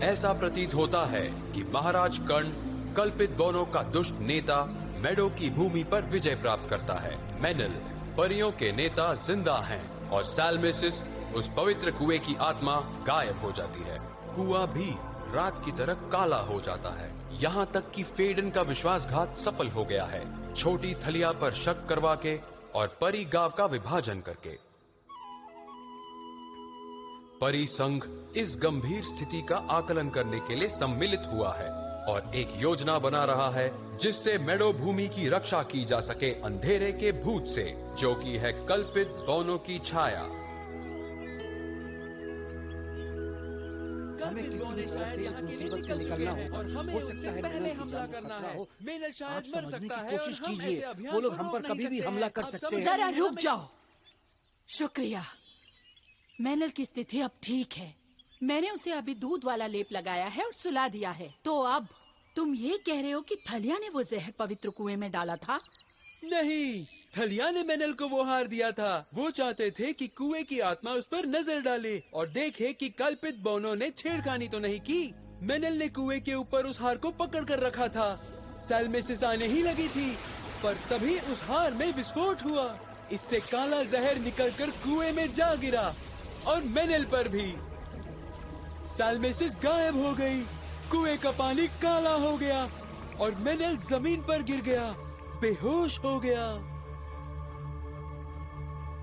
ऐसा प्रतीत होता है कि महाराज कर्ण कल्पित बोनो का दुष्ट नेता मेडो की भूमि पर विजय प्राप्त करता है। मेनल परियों के नेता जिंदा हैं और सालमेसिस उस पवित्र कुएं की आत्मा गायब हो जाती है। कुआं भी रात की तरह काला हो जाता है, यहाँ तक कि फेडन का विश्वासघात सफल हो गया है, छोटी थलिया पर शक करवा के और परी गांव का विभाजन करके। परी संघ इस गंभीर स्थिति का आकलन करने के लिए सम्मिलित हुआ है और एक योजना बना रहा है जिससे मेडो भूमि की रक्षा की जा सके अंधेरे के भूत से, जो कि है कल्पित बोनो की छाया। हमें किसी भी तरह से इस मुसीबत से निकलना होगा और हमें उससे पहले हमला करना है। मेनल शायद मर सकता है। कोशिश कीजिए, वो लोग हम पर कभी भी हमला कर सकते हैं। जरा रुक जाओ। शुक्रिया, मेनल की स्थिति अब ठीक है। मैंने उसे अभी दूध वाला लेप लगाया है और सुला दिया है। तो अब तुम ये कह रहे हो कि थलिया ने वो जहर पवित्र कुएं में डाला था? नहीं, थलिया ने मेनल को वो हार दिया था। वो चाहते थे कि कुएं की आत्मा उस पर नजर डाले और देखे कि कल्पित बोनो ने छेड़खानी तो नहीं की। मेनल ने कुएं के ऊपर उस हार को पकड़ कर रखा था। सालमेसिस आने ही लगी थी, पर तभी उस हार में विस्फोट हुआ। इससे काला जहर निकलकर कुएं में जा गिरा और मेनल पर भी। सालमेसिस गायब हो गई, कुएं का पानी काला हो गया और मेनल जमीन पर गिर गया, बेहोश हो गया।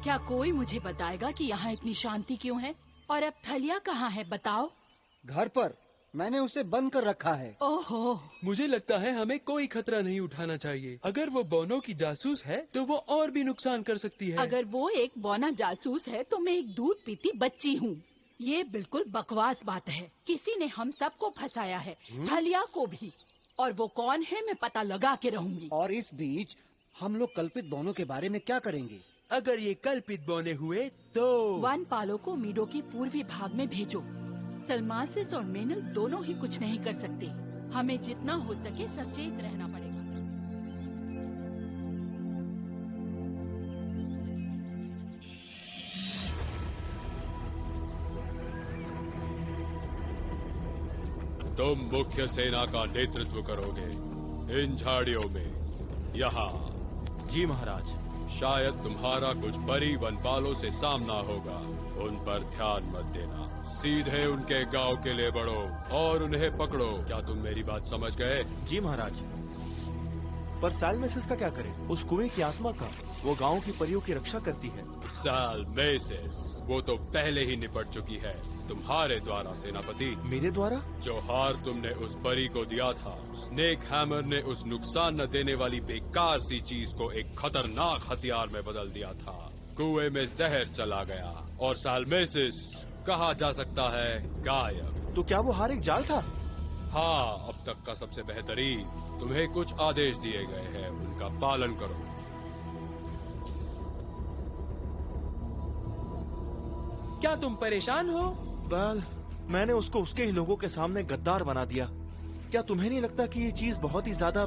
क्या कोई मुझे बताएगा कि यहाँ इतनी शांति क्यों है? और अब थलिया कहाँ है, बताओ। घर पर, मैंने उसे बंद कर रखा है। ओहो, मुझे लगता है हमें कोई खतरा नहीं उठाना चाहिए। अगर वो बोनो की जासूस है तो वो और भी नुकसान कर सकती है। अगर वो एक बोना जासूस है तो मैं एक दूध पीती बच्ची हूँ। ये बिल्कुल बकवास बात है। किसी ने हम सबको फंसाया है, थलिया को भी। और वो कौन है मैं पता लगा के रहूंगी। और इस बीच हम लोग कल्पित बोनो के बारे में क्या करेंगे? अगर ये कल्पित बोने हुए तो वनपालों को मीडो के पूर्वी भाग में भेजो। सलमासिस और मेनल दोनों ही कुछ नहीं कर सकते। हमें जितना हो सके सचेत रहना पड़ेगा। तुम मुख्य सेना का नेतृत्व करोगे इन झाड़ियों में, यहाँ। जी महाराज। शायद तुम्हारा कुछ परी वनपालों से सामना होगा, उन पर ध्यान मत देना। सीधे उनके गांव के लिए बढ़ो और उन्हें पकड़ो। क्या तुम मेरी बात समझ गए? जी महाराज। पर सालमेसिस का क्या करें? उस कुएं की आत्मा का, वो गांव की परियों की रक्षा करती है। सालमेसिस, वो तो पहले ही निपट चुकी है तुम्हारे द्वारा सेनापति। मेरे द्वारा? जो हार तुमने उस परी को दिया था, स्नेक हैमर ने उस नुकसान न देने वाली बेकार सी चीज को एक खतरनाक हथियार में बदल दिया था। कुएं में जहर चला गया और सालमेसिस, कहा जा सकता है, गायब। तो क्या वो हार एक जाल था? हाँ, अब तक का सबसे बेहतरीन। तुम्हें कुछ आदेश दिए गए हैं, उनका पालन करो। क्या तुम परेशान हो? बैल, मैंने उसको उसके ही लोगों के सामने गद्दार बना दिया। क्या तुम्हें नहीं लगता कि ये चीज बहुत ही ज्यादा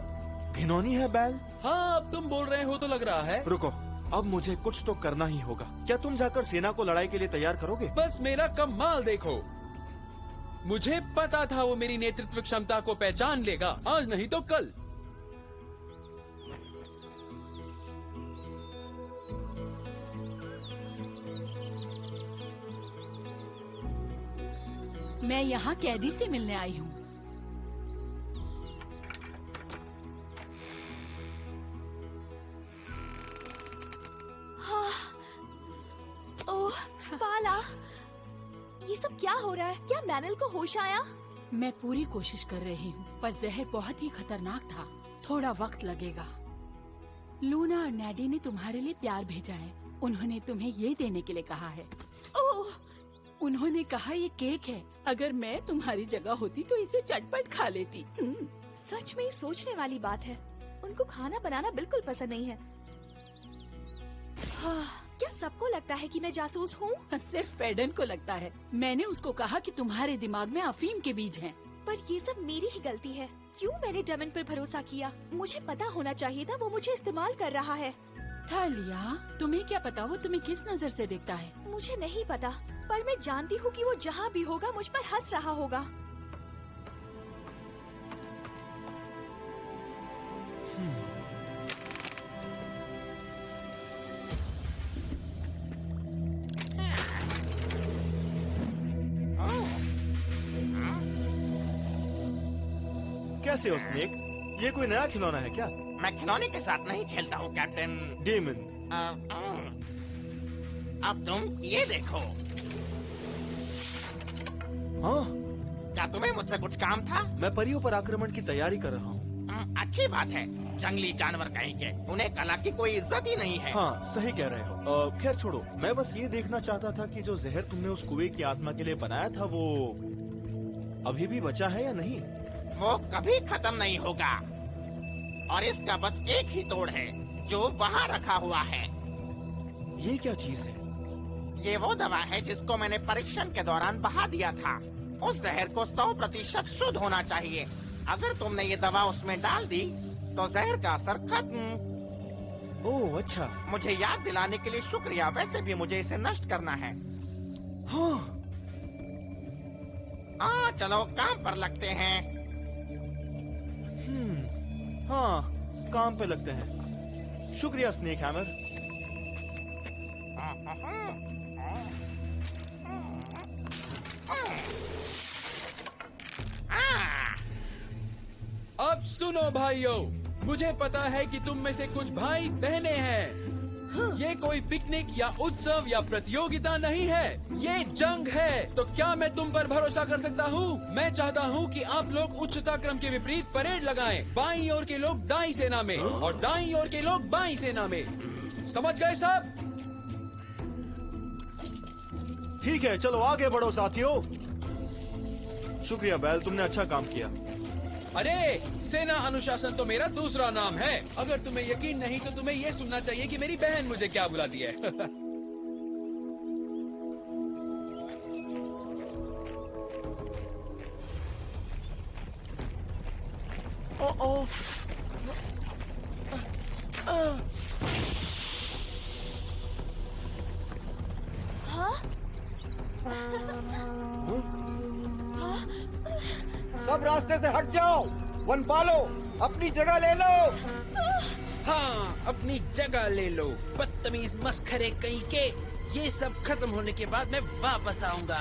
घिनौनी है बैल? हाँ, अब तुम बोल रहे हो तो लग रहा है। रुको, अब मुझे कुछ तो करना ही होगा। क्या तुम जाकर सेना को लड़ाई के लिए तैयार करोगे? बस मेरा कमाल देखो। मुझे पता था वो मेरी नेतृत्व क्षमता को पहचान लेगा, आज नहीं तो कल। मैं यहाँ कैदी से मिलने आई हूँ। हाँ। ओह, फाला, ये सब क्या हो रहा है? क्या मैनल को होश आया? मैं पूरी कोशिश कर रही हूँ, पर जहर बहुत ही खतरनाक था। थोड़ा वक्त लगेगा। लूना और नैडी ने तुम्हारे लिए प्यार भेजा है। उन्होंने तुम्हें ये देने के लिए कहा है। ओह, उन्होंने कहा ये केक है। अगर मैं तुम्हारी जगह होती तो इसे चटपट खा लेती। सच में सोचने वाली बात है। उनको खाना बनाना बिल्कुल पसंद नहीं है। हाँ, क्या सबको लगता है कि मैं जासूस हूँ? सिर्फ फेडन को लगता है। मैंने उसको कहा कि तुम्हारे दिमाग में अफीम के बीज हैं। पर ये सब मेरी ही गलती है। क्यों मैंने डमन पर भरोसा किया? मुझे पता होना चाहिए था वो मुझे इस्तेमाल कर रहा है। थालिया, तुम्हें क्या पता वो तुम्हें किस नजर से देखता है? मुझे नहीं पता, पर मैं जानती हूँ कि वो जहाँ भी होगा मुझ पर हंस रहा होगा। कैसे हो स्नेक? ये कोई नया खिलौना है क्या? मैं खिलौने के साथ नहीं खेलता हूँ कैप्टन। डेमन, अब तुम ये देखो। हाँ, क्या तुम्हें मुझसे कुछ काम था? मैं परियों पर आक्रमण की तैयारी कर रहा हूँ। अच्छी बात है। जंगली जानवर कहीं के, उन्हें कला की कोई इज्जत ही नहीं है। हाँ, सही कह रहे हो। खैर छोड़ो, मैं बस ये देखना चाहता था कि जो जहर तुमने उस कुएं की आत्मा के लिए बनाया था वो अभी भी बचा है या नहीं? वो कभी खत्म नहीं होगा और इसका बस एक ही तोड़ है जो वहाँ रखा हुआ है। ये क्या चीज है? ये वो दवा है जिसको मैंने परीक्षण के दौरान बहा दिया था। उस जहर को 100% शुद्ध होना चाहिए। अगर तुमने ये दवा उसमें डाल दी तो जहर का असर खत्म। ओह अच्छा। मुझे याद दिलाने के लिए शुक्रिया। वैसे भी मुझे इसे नष्ट करना है। हाँ, चलो काम पर लगते हैं। हाँ, काम पे लगते हैं। शुक्रिया स्नेक हैमर। अब सुनो भाइयों, मुझे पता है कि तुम में से कुछ भाई बहने हैं। ये कोई पिकनिक या उत्सव या प्रतियोगिता नहीं है, ये जंग है। तो क्या मैं तुम पर भरोसा कर सकता हूँ? मैं चाहता हूँ कि आप लोग उच्चता क्रम के विपरीत परेड लगाएं। बाईं ओर के लोग दाईं सेना में और दाईं ओर के लोग बाईं सेना में। समझ गए सब? ठीक है, चलो आगे बढ़ो साथियों। शुक्रिया बैल, तुमने अच्छा काम किया। अरे, सेना अनुशासन तो मेरा दूसरा नाम है। अगर तुम्हें यकीन नहीं तो तुम्हें ये सुनना चाहिए कि मेरी बहन मुझे क्या बुलाती है। सब रास्ते से हट जाओ। वनपालो, अपनी जगह ले लो। हाँ, अपनी जगह ले लो, बदतमीज मस्खरे कहीं के। ये सब खत्म होने के बाद मैं वापस आऊंगा।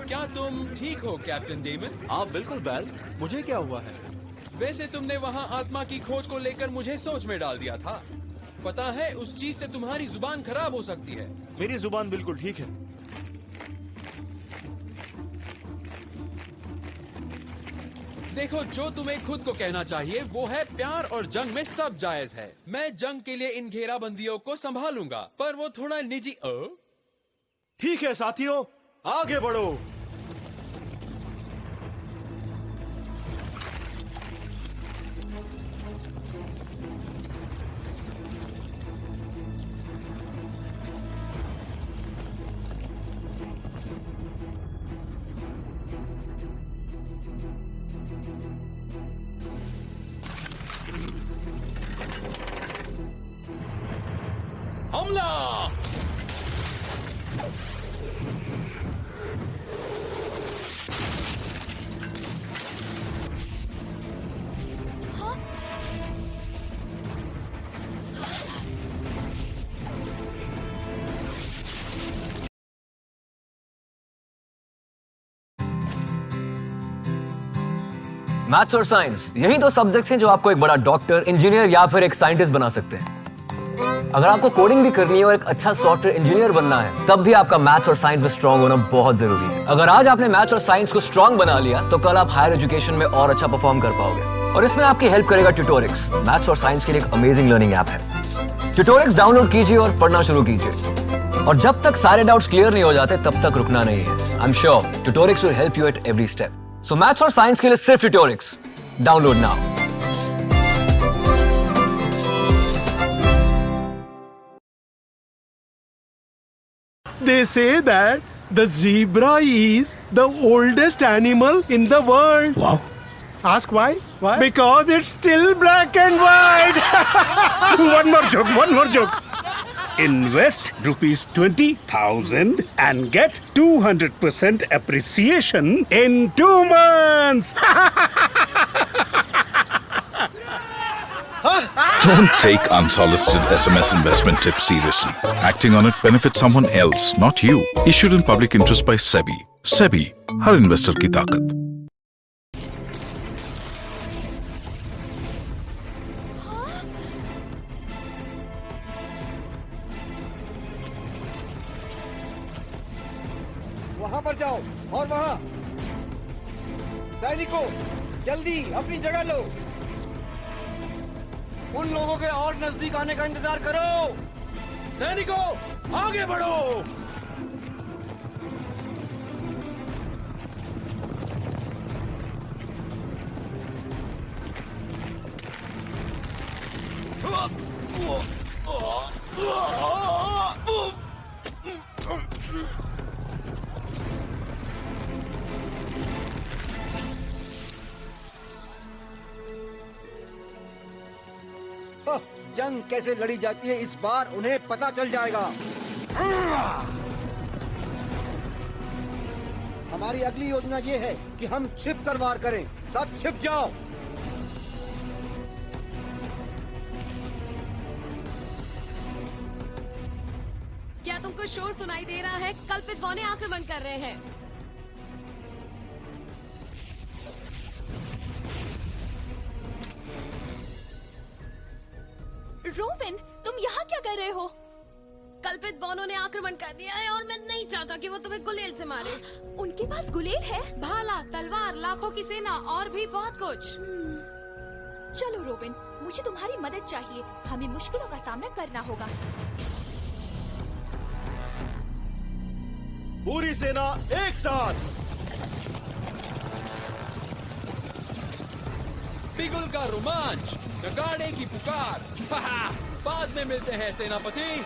क्या तुम ठीक हो कैप्टन डेमन? हाँ बिल्कुल बैल, मुझे क्या हुआ है? वैसे तुमने वहाँ आत्मा की खोज को लेकर मुझे सोच में डाल दिया था। पता है, उस चीज से तुम्हारी जुबान खराब हो सकती है। मेरी जुबान बिल्कुल ठीक है। देखो, जो तुम्हें खुद को कहना चाहिए वो है प्यार और जंग में सब जायज है। मैं जंग के लिए इन घेराबंदियों को संभालूंगा, पर वो थोड़ा निजी। ठीक है साथियों, आगे बढ़ो। हमला! मैथ्स और साइंस, यही दो सब्जेक्ट्स हैं जो आपको एक बड़ा डॉक्टर, इंजीनियर या फिर एक साइंटिस्ट बना सकते हैं। अगर आपको कोडिंग भी करनी है और एक अच्छा सॉफ्टवेयर इंजीनियर बनना है, तब भी आपका मैथ्स और साइंस में स्ट्रांग होना बहुत जरूरी है। अगर आज आपने मैथ्स और साइंस को स्ट्रांग बना लिया, तो कल आप हायर एजुकेशन में और अच्छा परफॉर्म कर पाओगे। और इसमें आपकी हेल्प करेगा ट्यूटोरिक्स। मैथ्स और साइंस के लिए एक अमेजिंग लर्निंग ऐप है। ट्यूटोरिक्स डाउनलोड कीजिए और पढ़ना शुरू कीजिए। और जब तक सारे डाउट्स क्लियर नहीं हो जाते, तब तक रुकना नहीं है। I am sure Tutorix will help you at every step. So maths और साइंस के लिए सिर्फ Tutorix download now. They say that the zebra is the oldest animal in the world. Wow. Ask why? Why? Because it's still black and white. One more joke. Invest rupees 20,000 and get 200% appreciation in 2 months. Don't take unsolicited SMS investment tips seriously. Acting on it benefits someone else, not you. Issued in public interest by SEBI. SEBI, her investor की ताकत। वहां पर जाओ और वहां सैनिकों, जल्दी अपनी जगह लो। उन लोगों के और नजदीक आने का इंतजार करो। सैनिकों, आगे बढ़ो। जंग कैसे लड़ी जाती है इस बार उन्हें पता चल जाएगा। हमारी अगली योजना ये है कि हम छिप कर वार करें। सब छिप जाओ। क्या तुमको शोर सुनाई दे रहा है? कल्पित बौने आक्रमण कर रहे हैं। रोविन, तुम यहाँ क्या कर रहे हो? कल्पित बौनों ने आक्रमण कर दिया है और मैं नहीं चाहता कि वो तुम्हें गुलेल से मारे। उनके पास गुलेल है? भाला, तलवार, लाखों की सेना और भी बहुत कुछ। चलो रोविन, मुझे तुम्हारी मदद चाहिए। हमें मुश्किलों का सामना करना होगा। पूरी सेना एक साथ। पिघल का रोमांच, नगाड़े की पुकार। बाद में मिलते हैं सेनापति।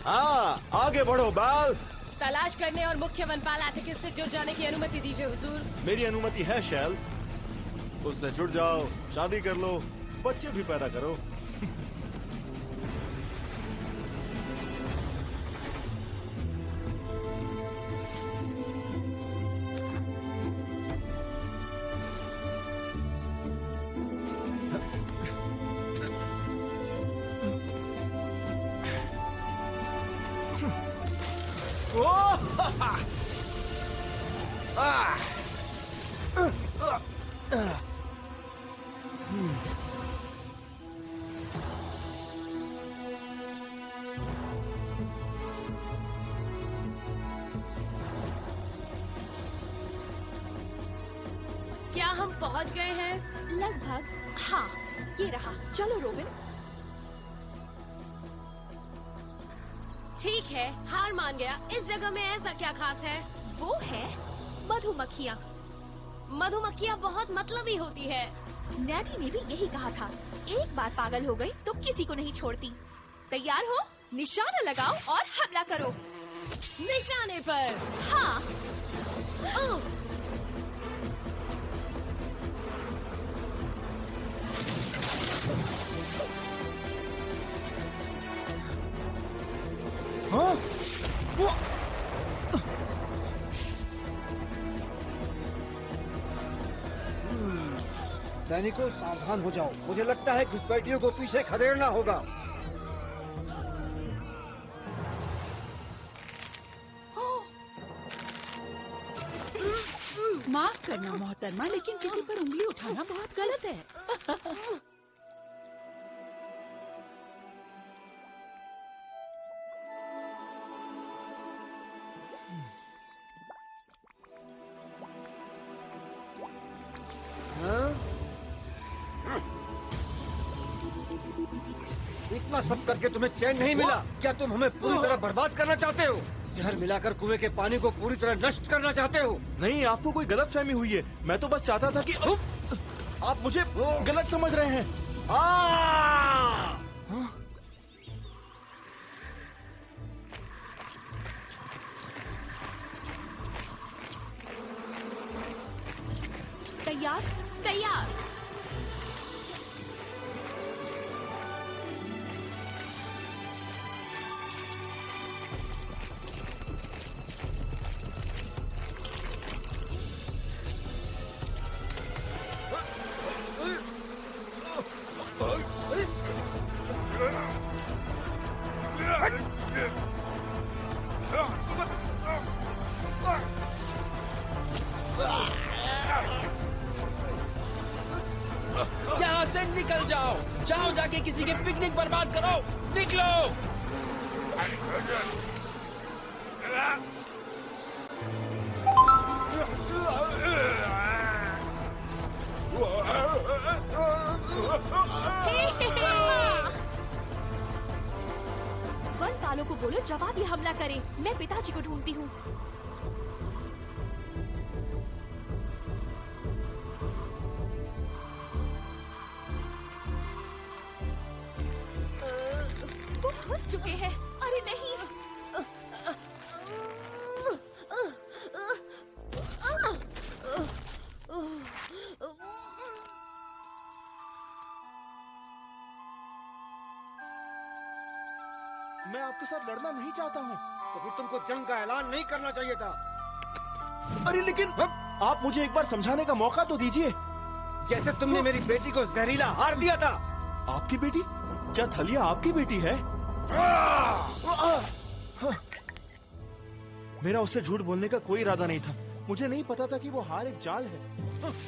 हाँ, आगे बढ़ो बाल। तलाश करने और मुख्य वनपाल एटिकस से जुड़ जाने की अनुमति दीजिए हुजूर। मेरी अनुमति है शैल। उससे जुड़ जाओ, शादी कर लो, बच्चे भी पैदा करो। क्या हम पहुंच गए हैं? लगभग। हाँ, ये रहा। चलो रोबिन। ठीक है, हार मान गया। इस जगह में ऐसा क्या खास है? वो है मधुमक्खियाँ। मधुमक्खियाँ बहुत मतलबी होती है। नैटी ने भी यही कहा था। एक बार पागल हो गई तो किसी को नहीं छोड़ती। तैयार हो? निशाना लगाओ और हमला करो। निशाने पर। हाँ। हाँ? सैनिकों, सावधान हो जाओ। मुझे लगता है घुसपैठियों को पीछे खदेड़ना होगा। माफ करना मोहतरमा, लेकिन किसी पर उंगली उठाना बहुत गलत है। इतना सब करके तुम्हें चैन नहीं मिला? क्या तुम हमें पूरी तरह बर्बाद करना चाहते हो? जहर मिलाकर कुएं के पानी को पूरी तरह नष्ट करना चाहते हो? नहीं, आपको कोई गलतफहमी हुई है। मैं तो बस चाहता था कि आप मुझे गलत समझ रहे हैं। तैयार? तैयार। निकल जाओ, जाओ जाके किसी के पिकनिक बर्बाद करो, निकलो। वन वालों को बोलो जवाबी हमला करें। मैं पिताजी को ढूंढती हूँ। वो फंस चुके हैं। अरे नहीं। मैं आपके साथ लड़ना नहीं चाहता हूँ। तो फिर तुमको जंग का ऐलान नहीं करना चाहिए था। अरे लेकिन आप मुझे एक बार समझाने का मौका तो दीजिए। जैसे तुमने मेरी बेटी को जहरीला हार दिया था। आपकी बेटी? क्या थलिया आपकी बेटी है? मेरा उससे झूठ बोलने का कोई इरादा नहीं था। मुझे नहीं पता था कि वो हार एक जाल है।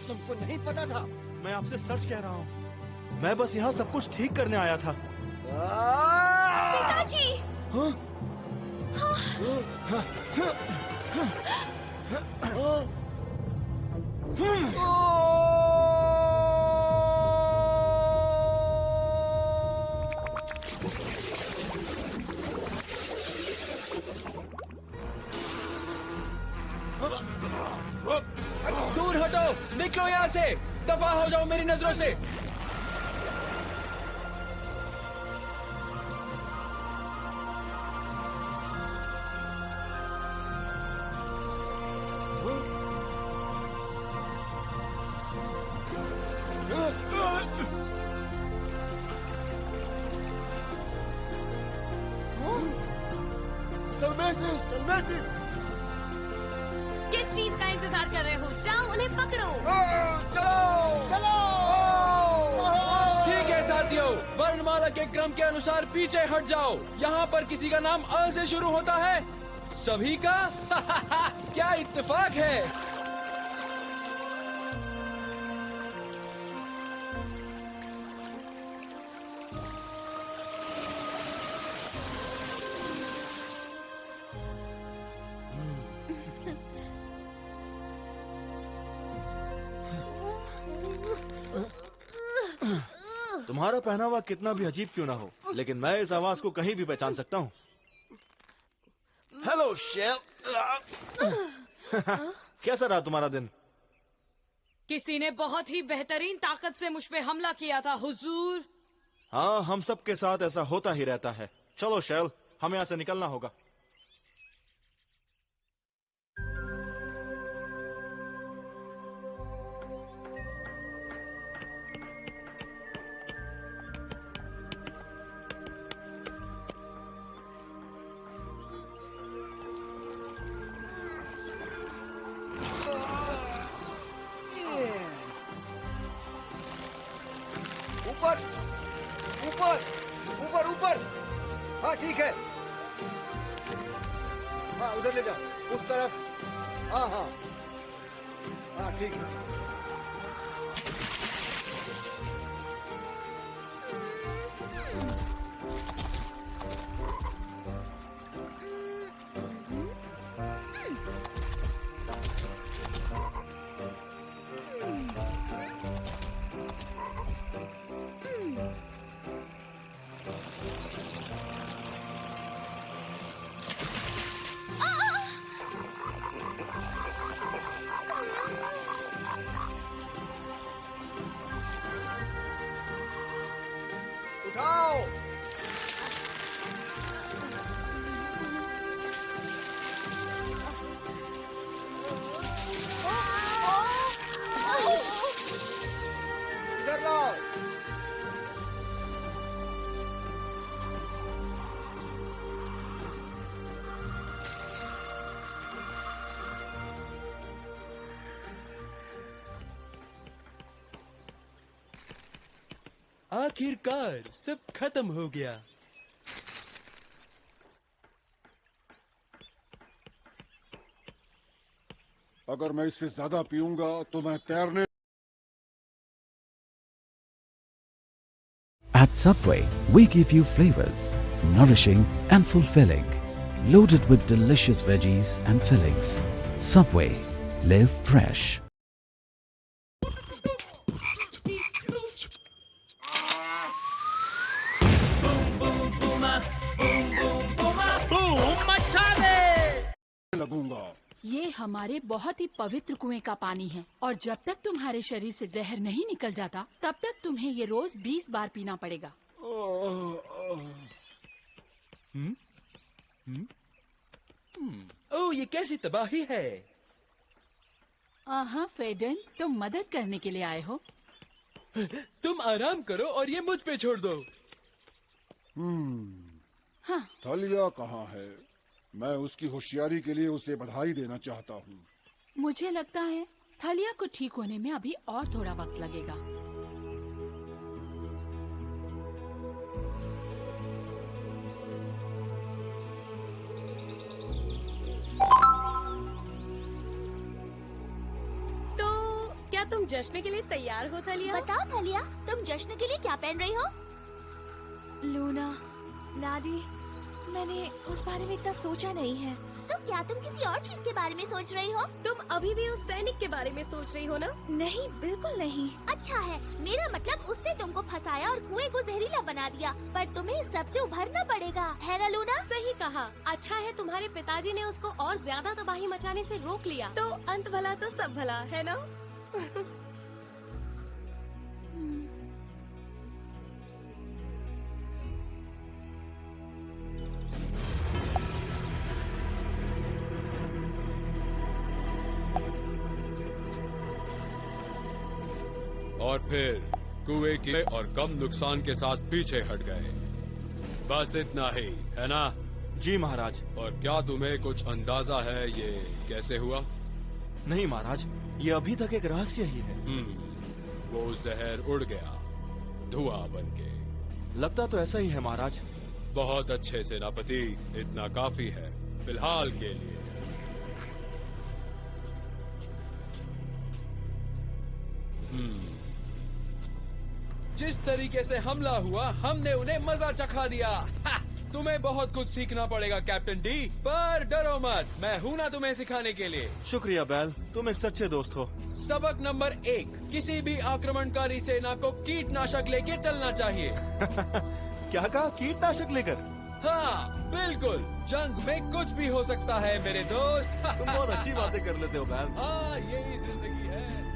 तुमको नहीं पता था? मैं आपसे सच कह रहा हूँ। मैं बस यहाँ सब कुछ ठीक करने आया था। पिताजी! हाँ? दूर हटो, निकलो यहाँ से, दफा हो जाओ मेरी नजरों से। किस चीज का इंतजार कर रहे हो? जाओ उन्हें पकड़ो। चलो! ठीक है साथियों, वर्णमाला के क्रम के अनुसार पीछे हट जाओ। यहाँ पर किसी का नाम अ से शुरू होता है? सभी का? क्या इत्तेफाक है। तुम्हारा पहनावा कितना भी अजीब क्यों ना हो, लेकिन मैं इस आवाज को कहीं भी पहचान सकता हूँ। हेलो शेल। कैसा रहा तुम्हारा दिन? किसी ने बहुत ही बेहतरीन ताकत से मुझ पे हमला किया था हुजूर। हाँ, हम सब के साथ ऐसा होता ही रहता है। चलो शेल, हमें यहाँ से निकलना होगा। ऊपर, ऊपर, ऊपर, ऊपर। हाँ ठीक है। हाँ उधर ले जाओ, उस तरफ। हाँ हाँ हाँ ठीक है। उठाओ। इधर लाओ। आखिरकार सब खत्म हो गया। अगर मैं इससे ज्यादा पीऊंगा तो मैं तैरने Subway, we give you flavors, nourishing and fulfilling, loaded with delicious veggies and fillings. Subway, live fresh. ये हमारे बहुत ही पवित्र कुएं का पानी है और जब तक तुम्हारे शरीर से जहर नहीं निकल जाता तब तक तुम्हें ये रोज 20 बार पीना पड़ेगा। ओह, ये कैसी तबाही है। हाँ फेडन, तुम मदद करने के लिए आए हो। तुम आराम करो और ये मुझ पे छोड़ दो। हाँ। थलिया कहाँ है? मैं उसकी होशियारी के लिए उसे बधाई देना चाहता हूँ। मुझे लगता है थलिया को ठीक होने में अभी और थोड़ा वक्त लगेगा। तो क्या तुम जश्न के लिए तैयार हो थलिया? बताओ थलिया, तुम जश्न के लिए क्या पहन रही हो? लूना, नाडी, मैंने उस बारे में इतना सोचा नहीं है। तो क्या तुम किसी और चीज के बारे में सोच रही हो? तुम अभी भी उस सैनिक के बारे में सोच रही हो ना? नहीं, बिल्कुल नहीं। अच्छा है, मेरा मतलब उसने तुमको फंसाया और कुएं को जहरीला बना दिया, पर तुम्हें इस सब से उभरना पड़ेगा, है ना लूना? सही कहा। अच्छा है तुम्हारे पिताजी ने उसको और ज्यादा तबाही मचाने से रोक लिया, तो अंत भला तो सब भला, है ना? और फिर कुएं के और कम नुकसान के साथ पीछे हट गए। बस इतना ही, है ना? जी महाराज। और क्या तुम्हें कुछ अंदाजा है ये कैसे हुआ? नहीं महाराज, ये अभी तक एक रहस्य ही है। वो जहर उड़ गया धुआं बनके। लगता तो ऐसा ही है महाराज। बहुत अच्छे सेनापति, इतना काफी है फिलहाल के लिए। जिस तरीके से हमला हुआ हमने उन्हें मजा चखा दिया। तुम्हें बहुत कुछ सीखना पड़ेगा कैप्टन डी, पर डरो मत, मैं हूं ना तुम्हें सिखाने के लिए। शुक्रिया बैल, तुम एक सच्चे दोस्त हो। सबक नंबर 1, किसी भी आक्रमणकारी सेना को कीटनाशक लेके चलना चाहिए। क्या कहा? कीटनाशक लेकर? हाँ बिल्कुल, जंग में कुछ भी हो सकता है मेरे दोस्त। तुम बहुत अच्छी बातें कर लेते हो बैल। हाँ, यही जिंदगी है।